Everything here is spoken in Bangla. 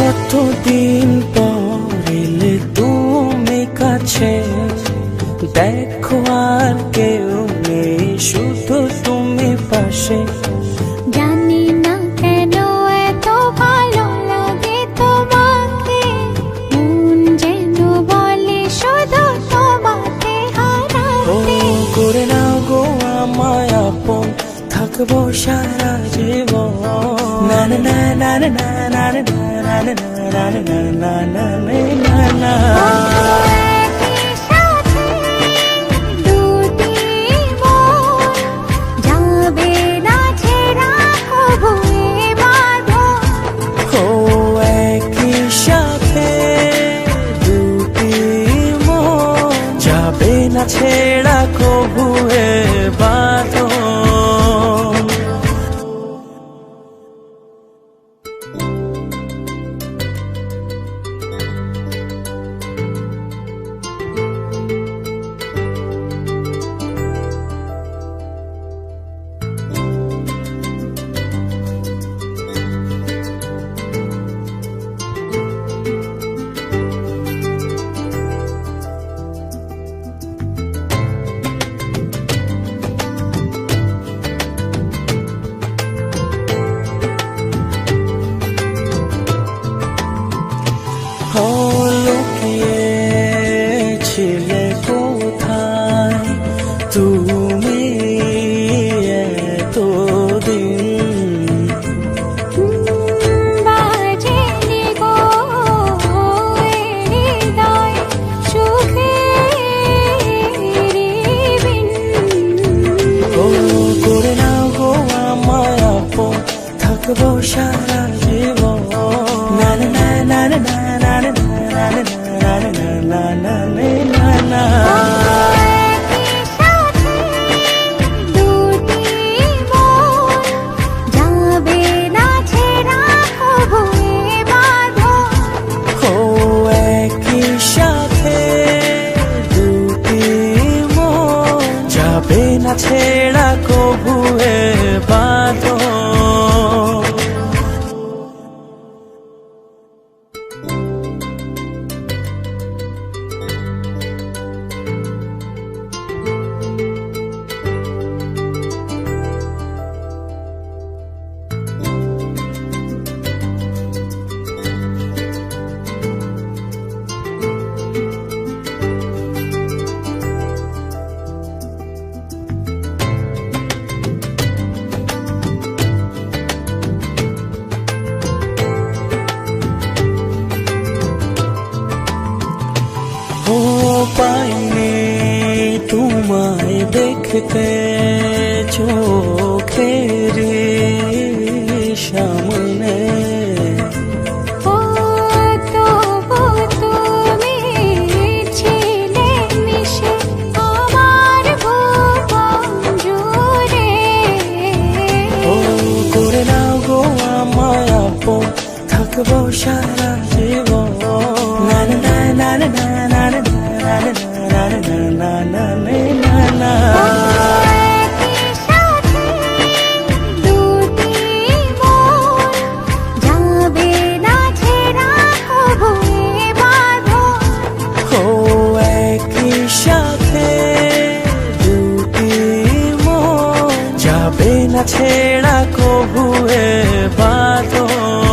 কতদিন পর এলে তুমি কাছে, দেখো আর কেউ নেই, শুধু তুমি পাশে। জানি না কেন এত ভালো লাগে তোমাকে, মন যেন বলে শুধু তোমাকে হারাতে। করে নাও গো আমায় আপন, থাকবো সারা জীবন। না না না না না না না না না না না না না না না। ছেড়া কবু এ বাঁধন। লুকিয়ে ছিলে কোথায় তুমি এতদিন? বাজেনি গো হৃদয় সুখের বিন। করে নাও গো আমায় আপন, থাকবো সারা জীবন। না না না না না না না না না না না না। ছেড়া কবু এ বাঁধন। পাইনি তোমায় দেখতে চোখের সামনে। করে নাও গো আমায় আপন, থাকবো সারা জীবন। না না না না না না না না না না না না। একই সাথে দুটি মন, যাবে না ছেড়া কবু এ বাঁধন।